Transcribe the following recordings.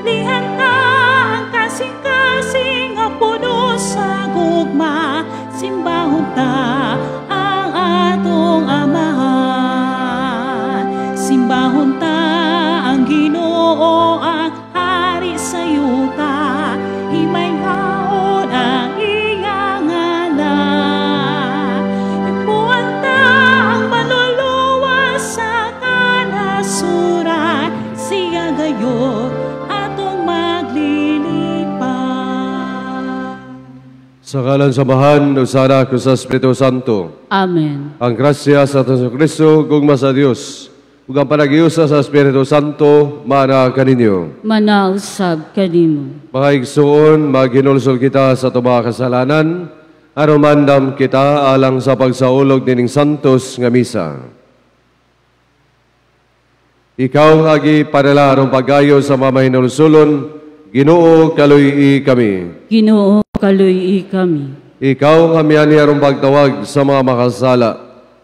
Lihanda ang kasing-kasing nga puno sa gugma, simbahon ta ang atong Amahan. Simbahon ta ang Ginoo, ang Hari sa yuta, himay ngaon ang iyang ngalan. Ipuan ta ang maluluwa sa kanasuran, siya gayon atong maglilipat. Sa ngalan samahan, usara ko sa Espiritu Santo. Amen. Ang grasya sa Aton Kristo, gugma sa Dios, ug ang panagiusa sa Espiritu Santo, mana kaninyo. Manausab kanimo. Mga igsuon, maghinulsol kita sa mga kasalanan, aron mandam kita alang sa pagsaulog dining santos nga misa. Ikaw agi padala aron pagayo sa mga mahinulsulon, Ginoo kaluy kami. Ginoo kaluy kami. Ikaw nga miyani aron pagtawag sa mga makasala,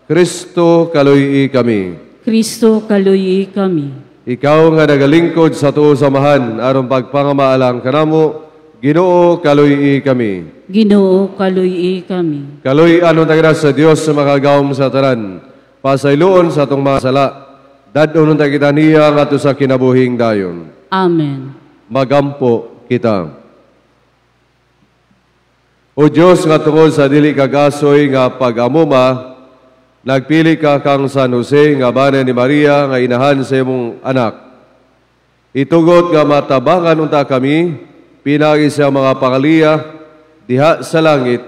Kristo kaluy kami. Kristo kaluy kami. Ikaw nga nagalingkod sa tuo samahan aron pagpangamaalang kanamo, Ginoo kaluy kami. Ginoo kaluy kami. Kaluy anon tagira sa Dios sa makagawom sa tanan, pasayloon sa atong mga sala, dadon ta kita niya ngadto sa kinabuhing dayon. Amen. Magampo kita. O Diyos nga tungod sa dili kagasoy nga pag-amuma, nagpili ka kang San Jose nga bana ni Maria nga inahan sa imong anak. Itugot nga matabangan unta kami, pinagi sa mga pangaliya, diha sa langit,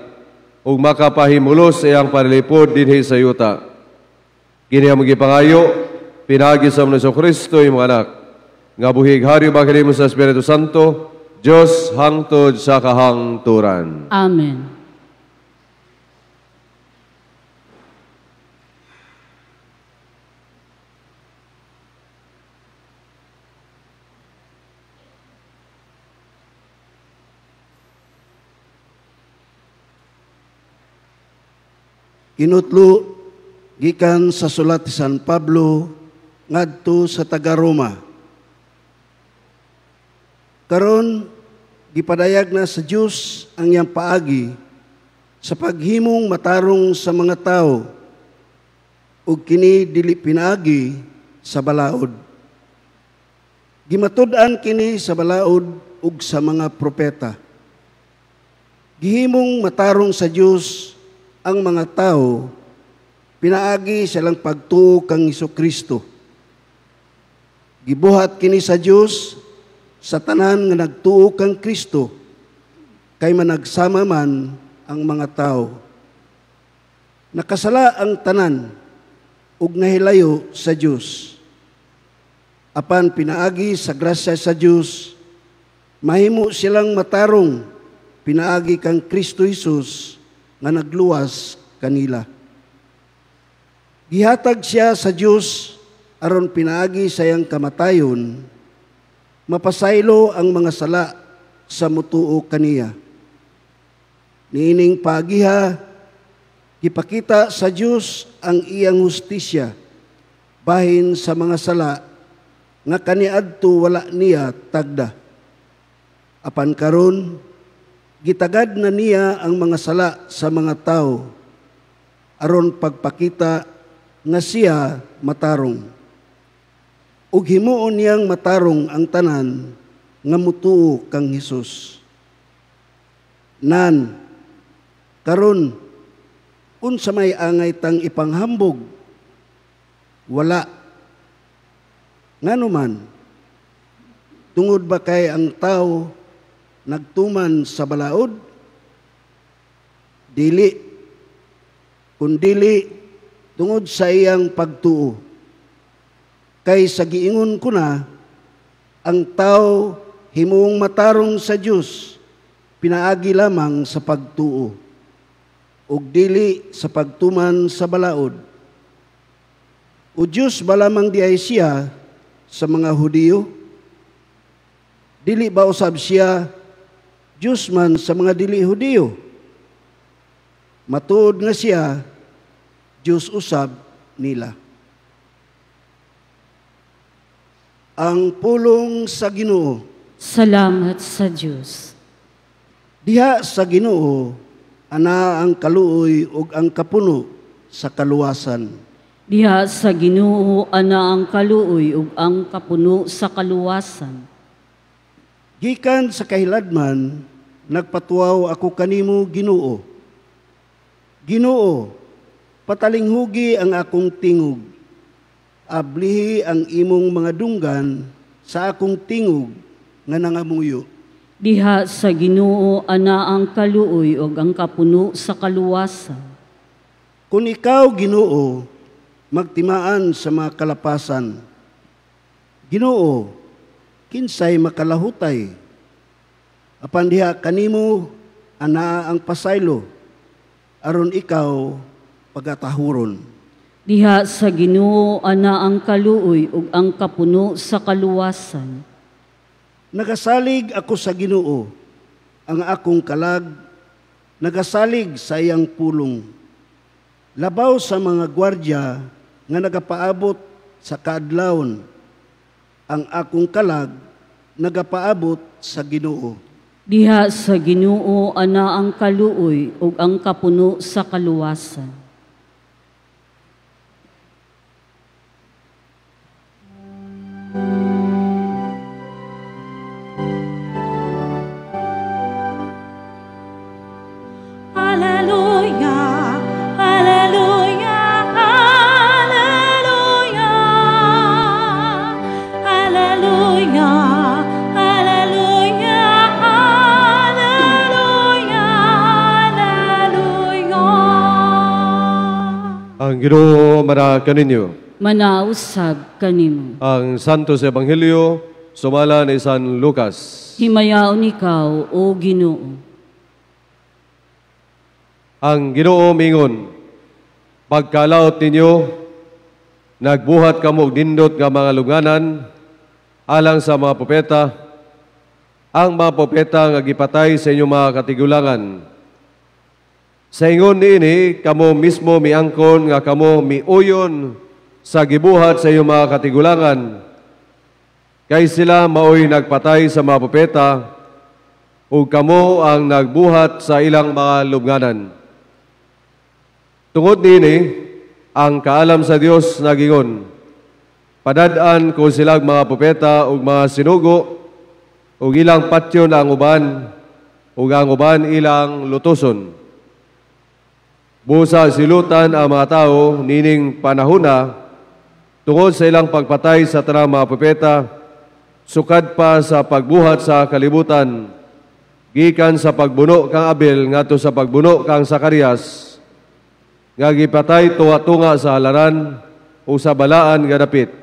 ug makapahimulos sa iyang panalipod dinhi sa yuta. Kini ang magipangayo, pinagi sa Hesus Kristo imong anak, nga buhig hari ba kanimo sa Espiritu Santo, Diyos hangtod sa kahangturan. Amen. Inutlo gikan sa sulat ni San Pablo ngadto sa taga-Roma. Karon gipadayag na sa Dios ang iyang paagi sa paghimong matarong sa mga tao ug kini dili pinaagi sa balaod. Gimatud-an kini sa balaod ug sa mga propeta. Gihimong matarong sa Dios ang mga tao, pinaagi silang pagtuo kang Hesukristo. Gibuhat kini sa Dios sa tanan nga nagtuo kang Kristo, kay managsama man ang mga tao. Nakasala ang tanan, ug nahilayo sa Dios. Apan pinaagi sa grasya sa Dios, mahimo silang matarong, pinaagi kang Kristo Jesus, nga nagluwas kanila. Gihatag siya sa Dios aron pinaagi sa iyang kamatayon, mapasaylo ang mga sala sa mutuo kaniya. Niining paagiha, gipakita sa Dios ang iyang hustisya bahin sa mga sala nga kaniadto wala niya tagda. Apan karon gitagad na niya ang mga sala sa mga tao aron pagpakita nga siya matarong. Ug himuon niyang matarong ang tanan nga mutuo kang Hesus. Nan, karon unsa may angay tang ipanghambog? Wala. Ngano man, tungod ba kay ang tao nagtuman sa balaod? Dili. Kundili tungod sa iyang pagtuo. Kay sa giingon ko na, ang tao himuong matarong sa Dios, pinaagi lamang sa pagtuo, ug dili sa pagtuman sa balaod. O Dios ba lamang di ay siya sa mga Hudiyo? Dili ba usab siya Dios man sa mga dili Hudiyo? Matuod nga siya Dios usab nila. Ang pulong sa Ginoo. Salamat sa Dios. Diha sa Ginoo ana ang kaluoy ug ang kapuno sa kaluwasan. Diha sa Ginoo ana ang kaluoy ug ang kapuno sa kaluwasan. Gikan sa kahiladman, nagpatuaw ako kanimo, Ginoo. Ginoo, patalinghugi ang akong tingog. Ablihi ang imong mga dunggan sa akong tingog nga nangamuyo. Diha sa Ginoo ana ang kaluoy ug ang kapuno sa kaluwasan. Kung ikaw, Ginoo, magtimaan sa mga kalapasan. Ginoo, kinsay makalahutay. Apan diha kanimo ana ang pasaylo, aron ikaw pagatahuron. Diha sa Ginoo ana ang kaluoy ug ang kapuno sa kaluwasan. Nagasalig ako sa Ginoo, ang akong kalag, nagasalig sa iyang pulong. Labaw sa mga gwardya nga nagapaabot sa kaadlawon, ang akong kalag nagapaabot sa Ginoo. Diha sa Ginoo ana ang kaluoy ug ang kapuno sa kaluwasan. Hallelujah, hallelujah, hallelujah, hallelujah, hallelujah, hallelujah, hallelujah. Ang Ginoo mara kaninyo. Manausab kanimo. Ang Santo sa Ebanghelyo sumala ni San Lucas. Himayaon ikaw, O Ginoo. Ang Ginoo mingon, pagkalaot ninyo, nagbuhat kamo og nindot nga mga lunganan alang sa mga propeta, ang mga propeta nga gipatay sa inyong mga katigulangan. Sa ingon niini, kamo mismo miangkon nga kamo miuyon sa gibuhat sa inyong mga katigulangan, kay sila maoy nagpatay sa mga propeta, ug kamo ang nagbuhat sa ilang mga lubnganan. Tungod nini, ang kaalam sa Dios nagingon, padad-an ko silang mga propeta ug mga sinugo, ug ilang patyon ang uban, ug ang uban ilang lutoson. Busa silutan ang mga tao nining panahona, tungod sa ilang pagpatay sa tanang mga propeta, sukad pa sa pagbuhat sa kalibutan, gikan sa pagbuno kang Abel ngadto sa pagbuno kang Zacarias, nga gipatay tunga-tunga sa halaran o sa balaan nga dapit.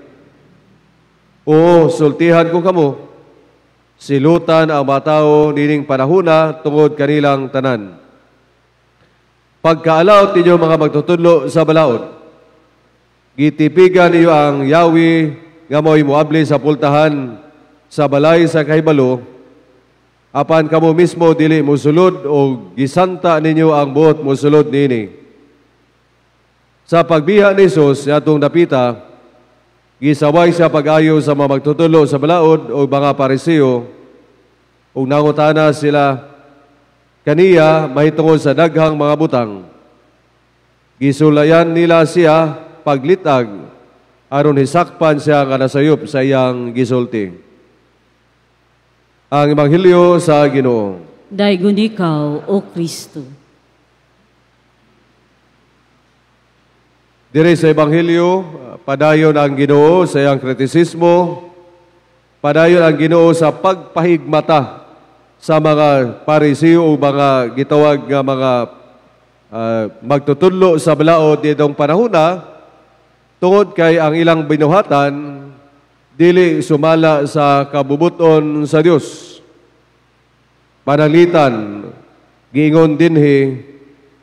Oo, sultihan ko kamo, silutan ang mga tao nining panahona tungod kanilang tanan. Pagkaalaot ninyo mga magtutudlo sa balaod, gitipigan niyo ang yawi nga mo'y muabli sa pultahan sa balay sa kahibalo, apan kamo mismo dili musulod o gisanta ninyo ang buot musulod nini. Sa pagbiha ni Jesus atong dapita, gisaway sa pag-ayo sa mga magtutulo sa balaod o mga Pariseo, ug nangutana sila kaniya mahitungod sa daghang mga butang. Gisulayan nila siya paglitag aron hisakpan siya nga nasayop sa iyang gisulti. Ang Ebanghelyo sa Ginoo. Daygon ikaw, O Kristo. Dire sa Ebanghelyo, padayon ang Ginoo sa iyang kritisismo, padayon ang Ginoo sa pagpahigmata sa mga Pariseo o mga gitawag nga mga magtutudlo sa balaod nitong panahona, tungod kay ang ilang binuhatan dili sumala sa kabubuton sa Dios. Panalitan, giingon dinhi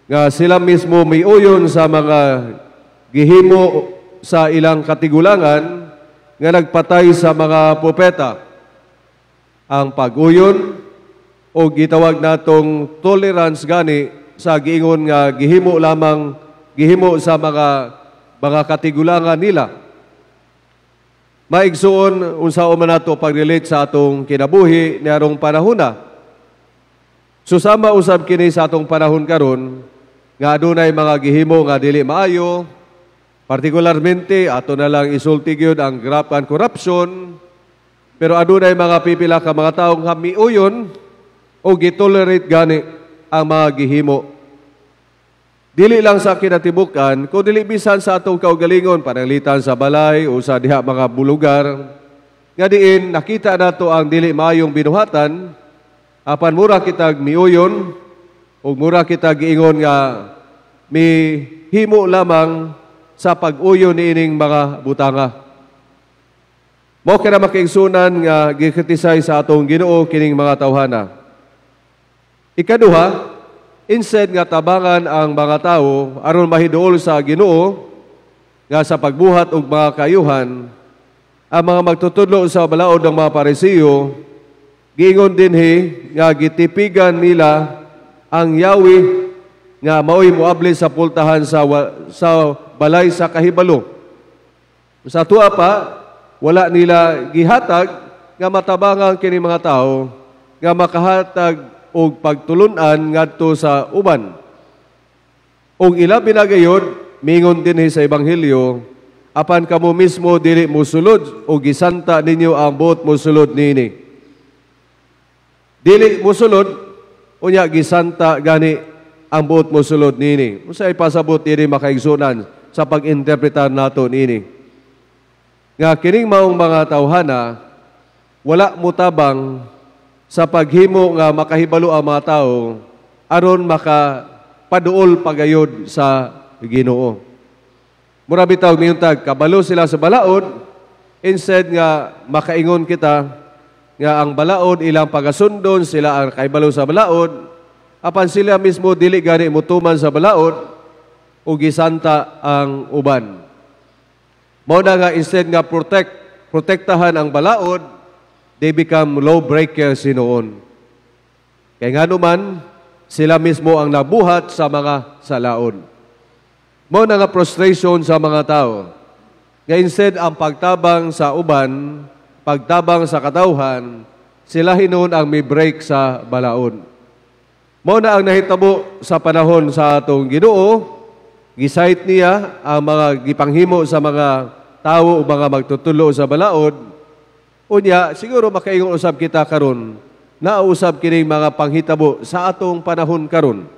nga sila mismo miuyon sa mga gihimo sa ilang katigulangan nga nagpatay sa mga propeta. Ang pag-uyon o gitawag natong tolerance gani sa giingon nga gihimo sa mga katigulangan nila. maigsuon unsa man nato pag-relate sa atong kinabuhi ni arong panahona. Susama usab kini sa atong panahon karon nga adunay mga gihimo nga dili maayo, partikularmente ato na lang isulti gyud ang graft and corruption, pero adunay mga pipila ka mga tawo nga miuyon o gitolerate gani ang mga gihimo. Dili lang sa kinatibukan, kung dili bisan sa atong kaugalingon, pananglitan sa balay o sa diha mga bulugar, nga diin nakita nato ang dili maayong binuhatan, apan mura kitag miuyon, o mura kitag giingon nga mihimo lamang sa pag-uyon niining mga butanga. Mao kaya makiigsunan nga gikritisay sa atong Ginoo kining mga tawhana. Ikaduha, instead nga tabangan ang mga tao aron mahiduol sa Ginoo nga sa pagbuhat og mga kayuhan, ang mga magtutudlo sa balaod ng mga Parisiyo giingon dinhi nga gitipigan nila ang yawi nga mao'y muabli sa pultahan sa balay sa kahibalo. Sa tuwa pa, wala nila gihatag nga matabangan kini mga tao nga makahatag og pagtulunan ngadto sa uban. Og ilabi na gayud mingon dinhi sa ebanghelyo, apan kamo mismo dili mosulod o gisanta ninyo ang buot mosulod nini. Dili mosulod unya gisanta gani ang buot mosulod nini. Unsay pasabot diri makaigsunan sa pag-interpretar nato nini. Nga kining maong mga tawhana wala mutabang sa paghimo nga makahibalo ang mga tao aron makapaduol pagayod sa Ginoo. Mura bitaw miyuntag kabalo sila sa balaod, instead nga makaingon kita nga ang balaod ilang pagasundon, sila ang kahibalo sa balaod, apan sila mismo dili gani mutuman sa balaod o gisanta ang uban. Mao na nga instead nga protektahan ang balaod, they become lawbreakers noon. Kaya nga naman, sila mismo ang nabuhat sa mga salaon. Mao na nga frustration sa mga tao. Nga instead ang pagtabang sa uban, pagtabang sa katawhan, sila hinuon ang may break sa balaod. Mao na ang nahitabo sa panahon sa atong Ginoo, gisait niya ang mga gipanghimo sa mga tao o mga magtutulo sa balaod. Unya, siguro makaingon usab kita karon, nausab kining mga panghitabo sa atong panahon karon.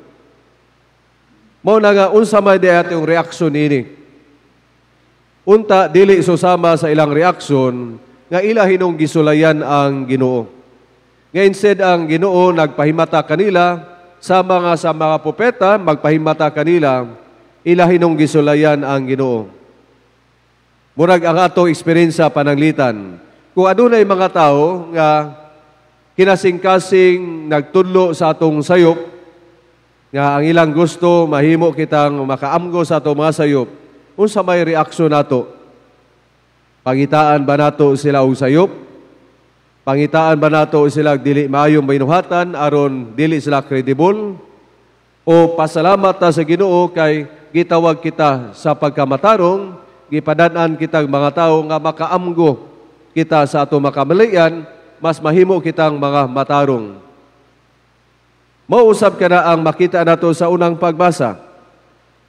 Mao na nga unsa may di atong reaksyon ini. Unta dili susama sa ilang reaksyon nga ila hinong gisulayan ang Ginoo. Nga instead ang Ginoo nagpahimata kanila sa mga propeta, magpahimata kanila, ila hinong gisulayan ang Ginoo. Murag ang atong experience sa pananglitan. Kung adunay mga tao nga kinasing-kasing nagtudlo sa atong sayop, nga ang ilang gusto mahimo kitang makaamgo sa atong mga sayop, unsa may reaksyon nato? Pangitaan ba nato sila og sayop? Pangitaan ba nato sila dili maayong binuhatan aron dili sila credible? O pasalamat ta sa Ginoo kay gitawag kita sa pagkamatarong, gipadad-an kitang mga tao nga makaamgo kita sa ato makamalian, mas mahimo kitang mga matarong. Mausab ka na ang makita nato sa unang pagbasa.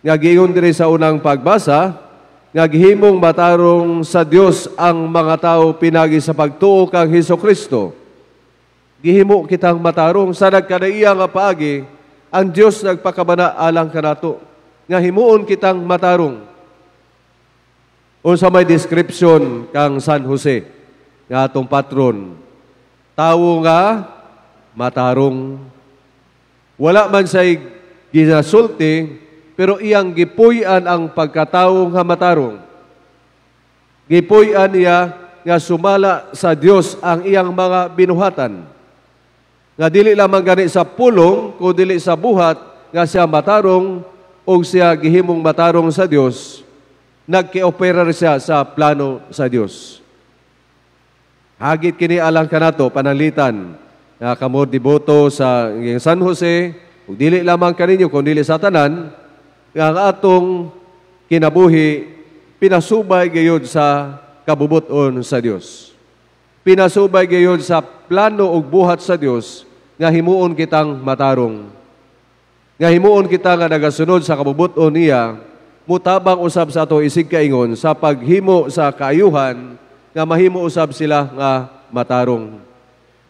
Nga giingon diri sa unang pagbasa, nga gihimong matarong sa Dios ang mga tao pinagi sa pagtuo kang Hesukristo. Gihimo kitang matarong sa nagkadaiya nga paagi, ang Dios nagpakabana alang kanato. Nga himuon kitang matarong. Unsa may description kang San Jose nga atong patron, tawo nga matarong, wala man say ginasulti, pero iyang gipuy-an ang pagkatawo nga matarong. Gipuy-an niya nga sumala sa Dios ang iyang mga binuhatan. Nga dili lamang gani sa pulong, kundi dili sa buhat nga siya matarong o siya gihimong matarong sa Dios. Nagki-opera siya sa plano sa Dios. Hagit kini alang kanato pananglitan nga kamo deboto sa San Jose, ug dili lamang kaninyo kundi dili sa tanan, nga ang atong kinabuhi pinasubay gayud sa kabubuton sa Dios. Pinasubay gayon sa plano ug buhat sa Dios nga himuon kitang matarong. Nga himuon kita nga nagasunod sa kabubuton niya, mutabang usab sa ato isig kaingon sa paghimo sa kaayuhan nga mahimo usab sila nga matarong.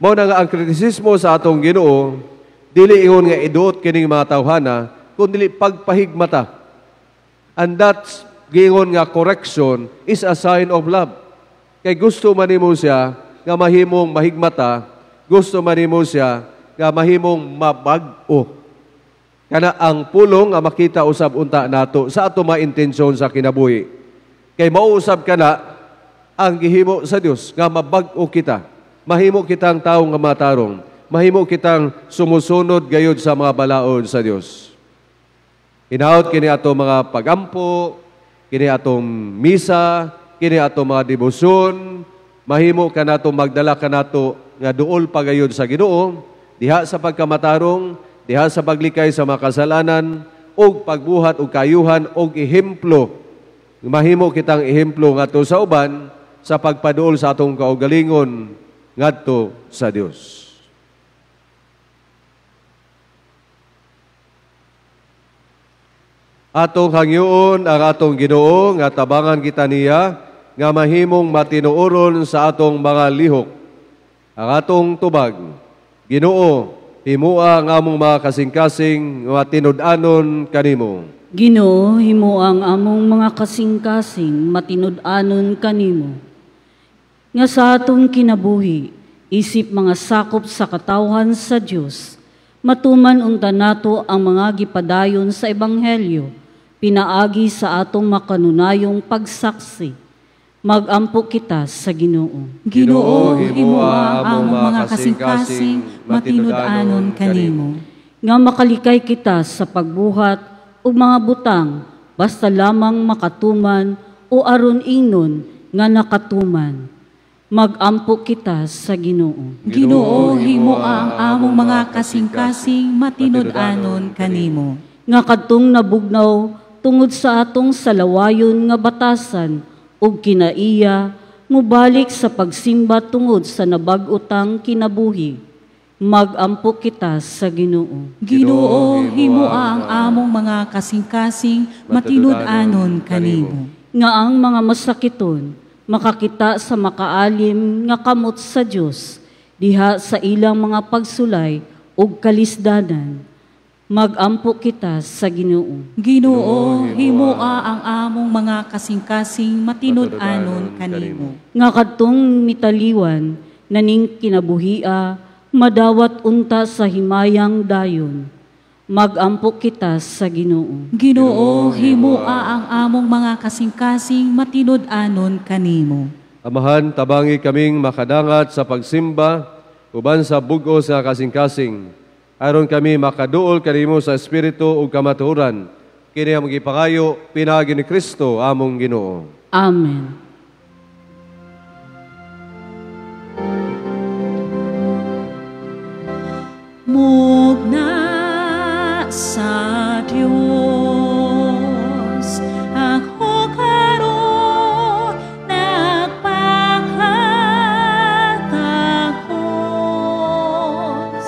Mao na nga ang kritisismo sa atong Ginoo dili ingon nga iduot kining mga tawhana kundi pagpahigmata. And that's gingon nga correction is a sign of love. Kay gusto man nimo siya nga mahimong mahigmata, gusto man nimo siya nga mahimong mabag-o. Kana ang pulong nga makita usab unta nato sa ato mga intensyon sa kinabuhi. Kay mauusab kana ang gihimo sa Dios nga mabag-o kita. Mahimo kitang tawo nga matarong. Mahimo kitang sumusunod gayud sa mga balaod sa Dios. Hinaut kini ato mga pagampo, kini atong misa, kini atong mga debosyon, mahimo kanato magdala kanato nga duol pagayod sa Ginoo, diha sa pagkamatarong, diha sa paglikay sa mga kasalanan, og pagbuhat og kayuhan og ehemplo. Mahimo kitang ehemplo ngadto sa uban sa pagpaduol sa atong kaugalingon ngadto sa Dios. Atong hangyoon ang atong Ginoo nga tabangan kita niya nga mahimong matinuoron sa atong mga lihok. Ang atong tubag, Ginoo, himua ang among mga kasing-kasing nga tinud-anon kanimo. Ginoo, himo ang among mga kasing-kasing matinud-anon kanimo. Nga sa atong kinabuhi, isip mga sakop sa katawhan sa Dios, matuman unta nato ang mga gipadayon sa ebanghelyo, pinaagi sa atong makanunayong pagsaksi. Magampo kita sa Ginoo. Ginoo, himo ang among mga kasing-kasing matinud-anon kanimo. Nga makalikay kita sa pagbuhat ug mga butang, basta lamang makatuman o aron ingnon nga nakatuman. Magampo kita sa Ginoo. Ginoo, himo ang among mga kasing-kasing matinud-anon kanimo. Nga kadtong nabugnaw tungod sa atong salawayon nga batasan ug kinaiya mubalik sa pagsimba tungod sa nabag-utang kinabuhi. Magampo kita sa Ginoo. Ginoo, himo ang among mga kasing-kasing matinud-anon kanimo. Nga ang mga masakiton makakita sa makaalim nga kamot sa Dios diha sa ilang mga pagsulay ug kalisdanan. Magampo kita sa Ginoo. Ginoo, himoa ang among mga kasing-kasing matinud-anon kanimo. Nga kadtong mitaliwan naning kinabuhia madawat unta sa himayang dayon. Magampo kita sa Ginoo. Ginoo, himoa ang among mga kasing-kasing matinud-anon kanimo. Amahan, tabangi kaming makadangat sa pagsimba uban sa bug-os nga kasing-kasing. Aron kami makaduol kanimo sa espiritu ug kamatuoran. Kini ang gipangayo pinaagi ni Kristo among Ginoo. Amen. Mugna sa Dios ako karon nagpanghatakos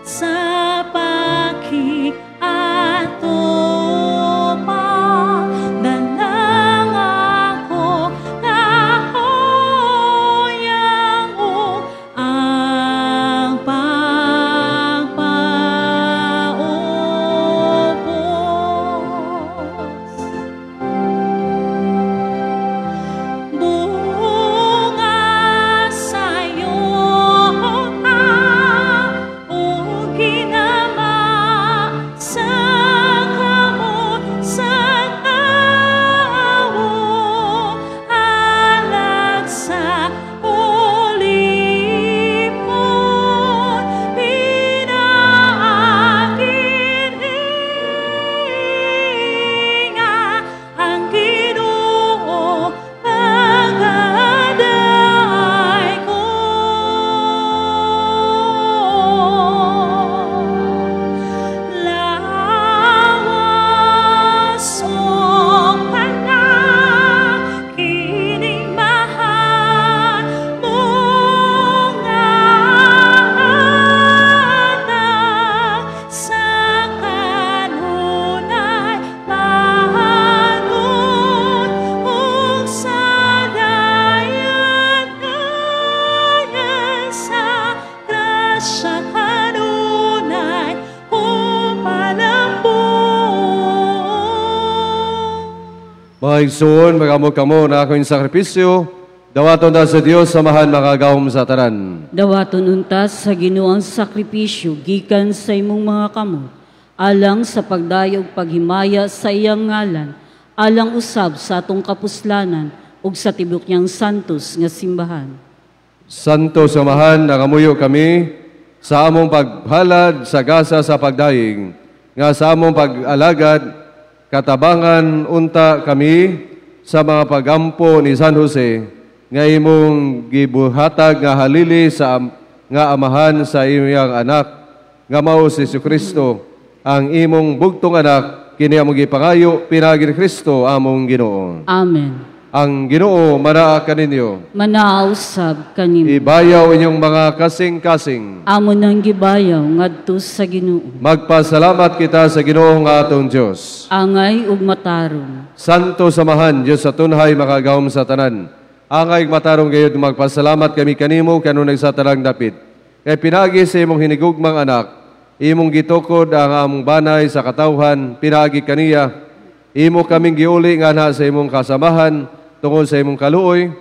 sa pagkiato pa danang ako Mga igsoon, magamot kamo na ako'y sakripisyo, dawaton ta sa Dios samahan makagawom sa tanan. Dawaton untas sa Ginoong sakripisyo gikan sa imong mga kamot, alang sa pagdayog paghimaya sa iyang ngalan, alang usab sa atong kapuslanan ug sa tibok niyang santos nga simbahan. Santo samahan, nakamuyo kami sa among paghalad sa gasa sa pagdayeg, nga sa among pag-alagad, katabangan unta kami sa mga pagampo ni San Jose, nga imong gibuhatag nga halili sa nga amahan sa iyang anak, nga mao si Jesucristo, ang imong bugtong anak, kini among gipangayo, pinagi ni Kristo among Ginoo. Amen. Ang Ginoo manaa kaninyo. Manausab kanimo. Ibayaw inyong mga kasing-kasing. Amo nang gibayaw ngadto sa Ginoo. Magpasalamat kita sa Ginoo nga atong Dios. Angay ug matarong. Santo samahan, Dios sa tunhay makagawom sa tanan. Angay ug matarong gayud magpasalamat kami kanimo kanunay sa tanang dapit. Kay pinagi sa imong hinigugmang anak, imong gitukod ang among banay sa katawhan, pinagi kaniya. Imo kaming giuli nga na sa imong kasamahan tungod sa imong kaluoy.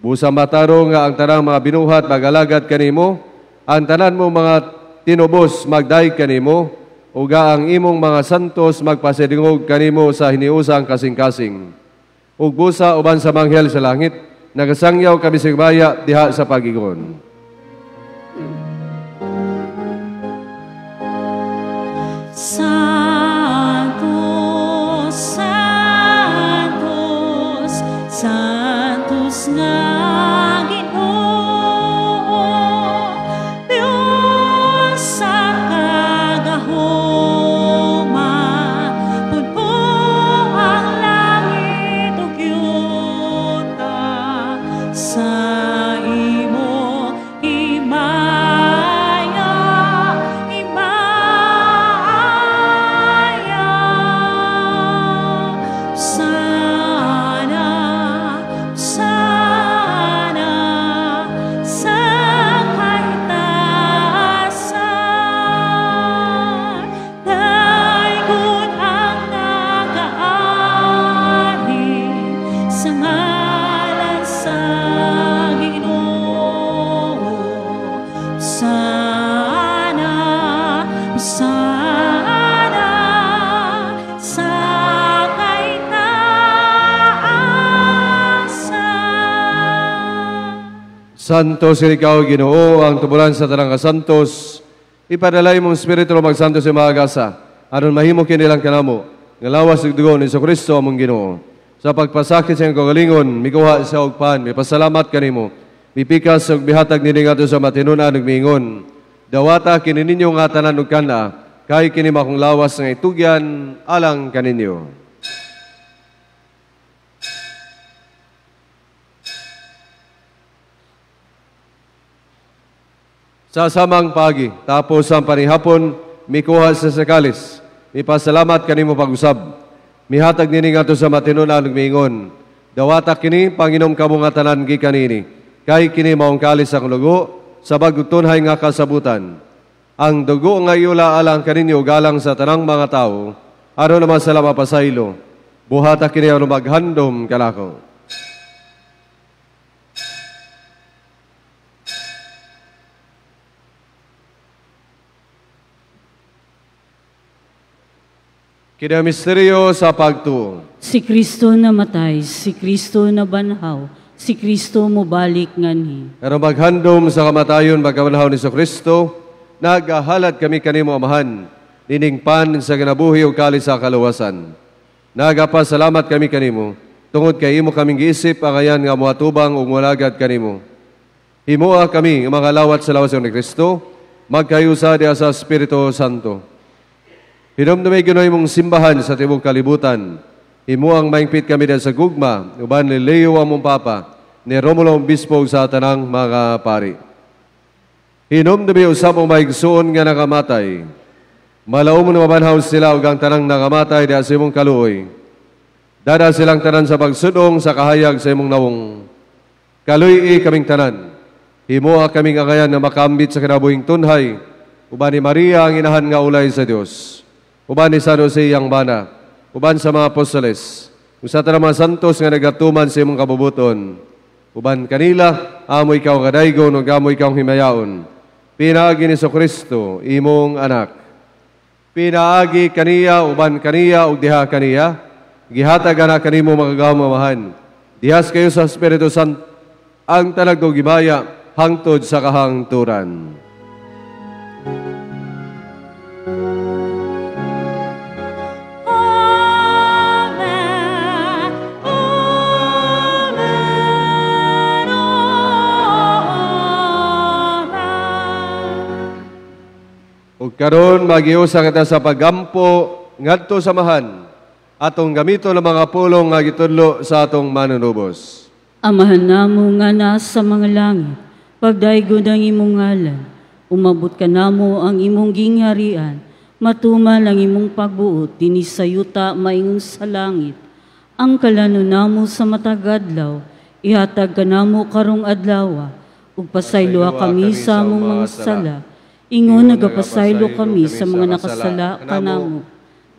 Busa matarong nga ang tanang mga binuhat mag-alagad kanimo, ang tanan mo mga tinubos magday kanimo, uga ang imong mga santos magpasidingog kanimo sa hiniusang kasing-kasing. Ug busa uban sa manghel sa langit, nagasangyaw kami sa baya diha sa pagigon. Santos, Santos, Santos nga Ginoo, Diyos sa kagahoma, punpo ang langit ug yuta, sa imo himaya, himaya. Sana, sana, sa kahitasan, daigod ang nagaani sa ngalan sa Ginoo. Sana, sana, sa kahitaasan. Santos ikaw, Ginoo, ang tubulan sa tanang kasantos. Ipadalay mong Espiritu lo magsantos sa mga gasa, aron mahimo kinilang kanamo, nga lawas ug dugo ni Jesucristo among Ginoo. Sa pagpasakit sa iyang kagalingon, mikuha sa og pan, may pasalamat kanimo. Mipikas ug bihatag nini ngadto sa matinunan ug miingon. Dawata kini ninyo nga tanan ug kana, kay kini makong lawas nga itugyan alang kaninyo. Sa samang pagi, tapos ang panihapon, mikuha sa sakalis. Mipasalamat kanimo pag-usab. Mihatag nini ngadto sa matinunan ug miingon. Dawata kini Panginom kamo nga tanan gikanini. Kay kini maong kalis ang lugo sa bagong tunhay nga kasabutan. Ang dugo nga iula alang kaninyo galang sa tanang mga tao, aron naman sa mapasaylo. Buhata kini aron maghandom kanako. Kini misteryo sa pagtuo. Si Kristo namatay, si Kristo nabanhaw, si Kristo mobalik nganhi. Aron maghandom sa kamatayon pagkabanhaw ni Kristo, nagahalad kami kanimo amahan, nining pan sa ginabuhi o kalis sa kaluwasan. Nagapasalamat kami kanimo, tungod kay imo kaming giisip ang ayan nga muatubang o mulagad kanimo. Himoa kami mga lawat sa lawas ni Kristo, magkayusa diha sa Espiritu Santo. Hinumdumay Ginoo imong simbahan sa tibok kalibutan. Imo ang maingpit kami diha sa gugma, uban ni Leo among Papa, ni Romulo ang Bispo sa tanang mga pari. Hinumdumi usab ang maigsuon nga nakamatay. Malaom na mabanhaw sila ug ang tanang nakamatay diha sa imong kaluoy. Dada silang tanan sa pagsudong sa kahayag sa imong nawong. Kaluy kaming tanan. Himoa kaming angayan na makambit sa kinabuhing tunhay. Uban ni Maria ang inahan nga ulay sa Dios. Uban ni San Jose ang bana. Uban sa mga apostoles. Usa ta mga santos nga nagatuman sa imong kabubuton. Uban kanila, amo ikaw kadaygon ug amo ikaw himayaon. Pinaagi ni Kristo imong anak. Pinaagi kaniya, uban kaniya ug diha kaniya. Gihatag ana kanimo makagawamahan. Dihas kayo sa Espiritu Santo ang talagdo gibaya hangtod sa kahangturan. Karon magiusa kita sa paggampo ngadto samahan atong gamito ng mga pulong nga gitudlo sa atong manunubos. Amahan namo nga nasa mga langit, pagdaygon ang imong ngalan, umabot ka namo ang imong gingharian, matuman ang imong pagbuot dinhi sa yuta maingon sa langit. Ang kalanon namo sa matagadlaw, ihatag ka namo karong adlaw, ug pasayloa kami sa among mga sala. Ingon nagapasaylo kami sa mga nakasala kanamo.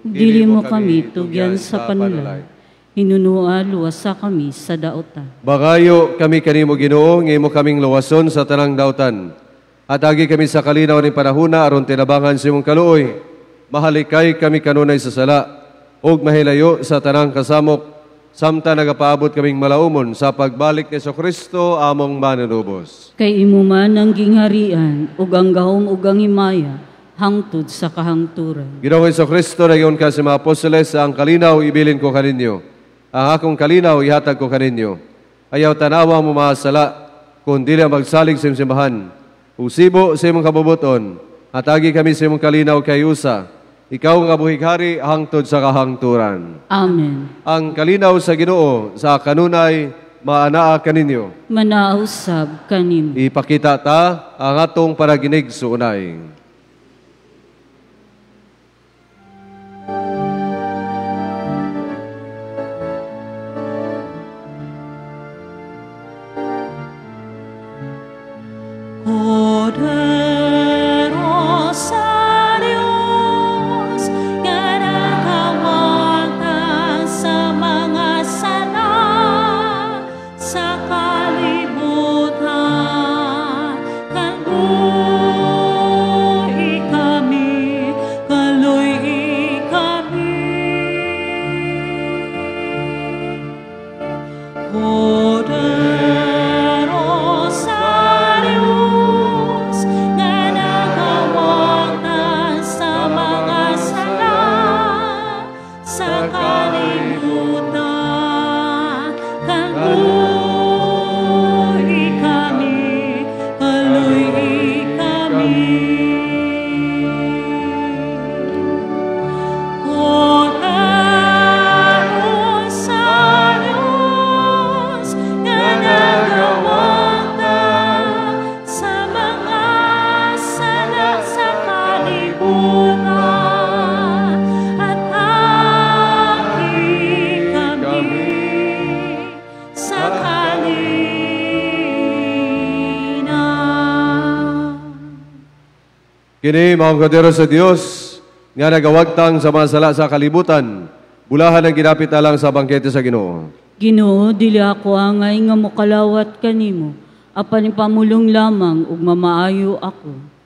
Dili mo kami tugyan sa panulay. Hinunua luwasa kami sa daotan. Bagayo kami kanimo Ginoo, ngimo kaming luwason sa tanang daotan. At agi kami sa kalinaw ni panahuna aron tinabangan sa imong kaluoy. Mahalikay kami kanunay sa sala ug mahilayo sa tanang kasamok. Samta nagapaabot kaming malaumon sa pagbalik ni Kristo among manunubos. Kay imo man ang gingharian ug ang gahom ug ang himaya hangtod sa kahangturan. Ginoong Kristo nayon ka sa mga apostoles, ang kalinaw ibilin ko kaninyo. Ang akong kalinaw ihatag ko kaninyo. Ayaw tanawa mo mga sala kung dili magsalig sa simbahan. Usibo sa imong kabubuton at agi kami sa imong kalinaw kay usa. Ikaw nga buhighari hangtod sa kahangturan. Amen. Ang kalinaw sa Ginoo sa kanunay maanaa kaninyo. Manausab kanimo. Ipakita ta ang atong paraginig sa unay. Kini mga kadero sa Dios nga nagawagtang sa mga sala sa kalibutan, bulahan ang ginapit alang sa bangkete sa Ginoo. Ginoo, dili ako angay nga mokalawat kanimo, apan pamulong lamang ug mamaayo ako.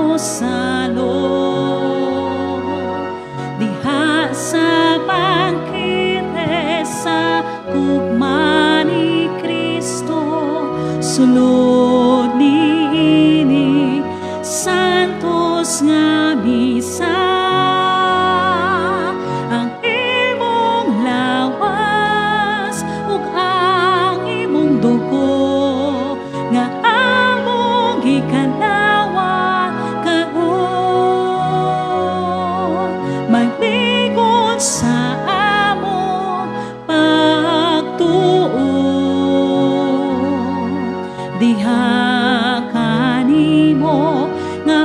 Salo-salo diha sa gikanawan kaon, maglingon sa among pagtuo. Diha kanimo nga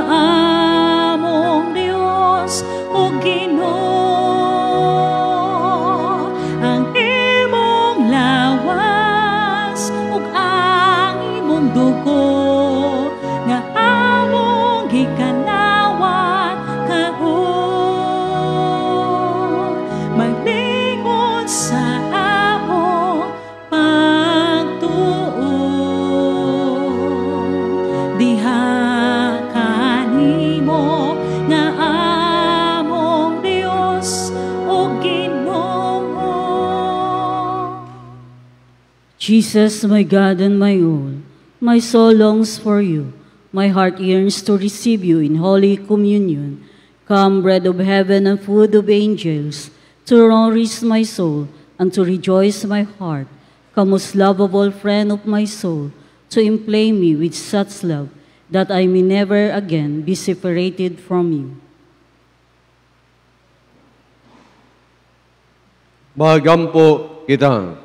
among Dios o Ginoo, ang imong lawas ug ang imong dugo nga among gikanawan kaon, maglingon sa among pagtuo. Diha kanimo nga among Dios o Ginoo. Jesus, my God and my all, my soul longs for you. My heart yearns to receive you in Holy Communion. Come, bread of heaven and food of angels, to nourish my soul and to rejoice my heart. Come, most lovable friend of my soul, to inflame me with such love that I may never again be separated from you. Magampo kita.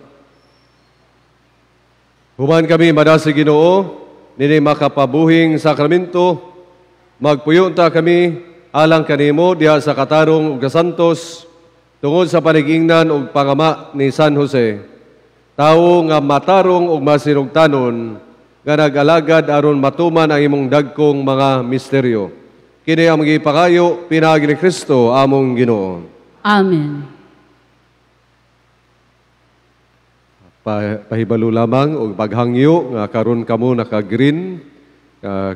Human kami madasa Ginoo, nini makapabuhing sakramento, magpuyunta kami alang kanimo diha sa katarong ug kasantos, tungod sa panigingnan ug pangama ni San Jose, tawo nga matarong ug masinugtanon, nga nag-alagad aron matuman ang imong dagkong mga misteryo. Kini ang magipangayo pinaagi ni Kristo among Ginoo. Amen. Pahibalo lamang og paghangyo nga karon kamo naka-green.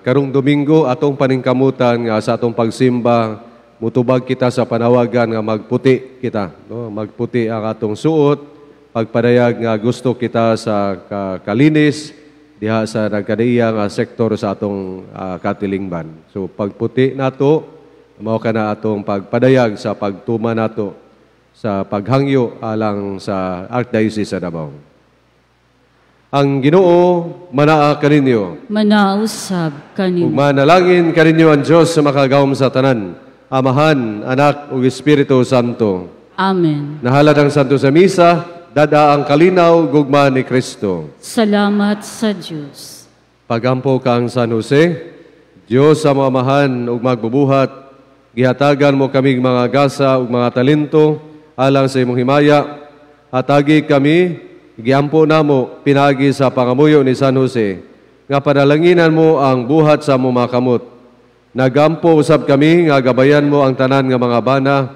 Karong Domingo atong paningkamutan nga sa atong pagsimba, mutubag kita sa panawagan nga magputi kita, no? Magputi ang atong suot, pagpadayag nga gusto kita sa kalinis diha sa nagkadaiya nga sektor sa atong katilingban. So pagputi nato mao kana atong pagpadayag sa pagtuma nato sa paghangyo alang sa Archdiocese sa Davao. Ang Ginoo manaa kaninyo. Manausab Ug kanimo. manalangin kaninyo ang Dios sa makagawom sa tanan, Amahan, Anak ug Espiritu Santo. Amen. Nahalad ang Santo sa Misa, dada ang kalinaw gugma ni Kristo. Salamat sa Diyos. Pagampo kang San Jose, Diyos sa mamahan ug magbubuhat, gihatagan mo kaming mga gasa ug mga talento alang sa imong himaya. Atagi kami, giampo namo pinagi sa pangamuyo ni San Jose, nga panalanginan mo ang buhat sa among mga kamot. Nagampo usab kami nga gabayan mo ang tanan nga mga bana,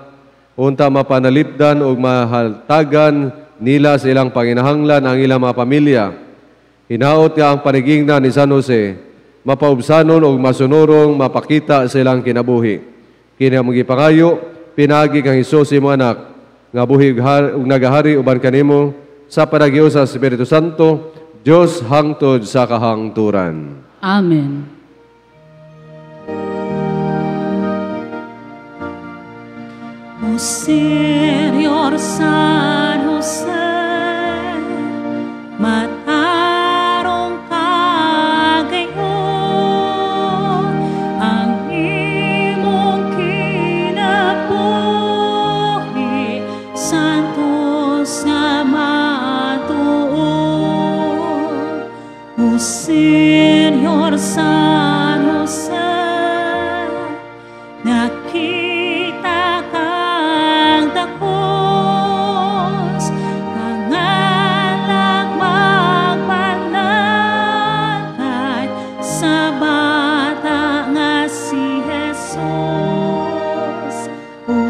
unta mapanalipdan ug mahaltagan nila sa ilang panginahanglan ang ilang mga pamilya. Hinaot nga ang panigingnan ni San Jose, mapaubsanon ug masunurong mapakita sa ilang kinabuhi. Kini ang magipangayo, pinagi kang Hesus imong anak, nga buhi ug nagahari uban kanimo, sa panagiyo sa Espiritu Santo, Diyos hangtod sa kahangturan. Amen. O Señor San Jose, matarong kagayon, ang imong kinabuhi, santos nga matuon. O Señor San Jose, nakita kang dakos, kangalag magpanagay sa bata nga si Jesus. O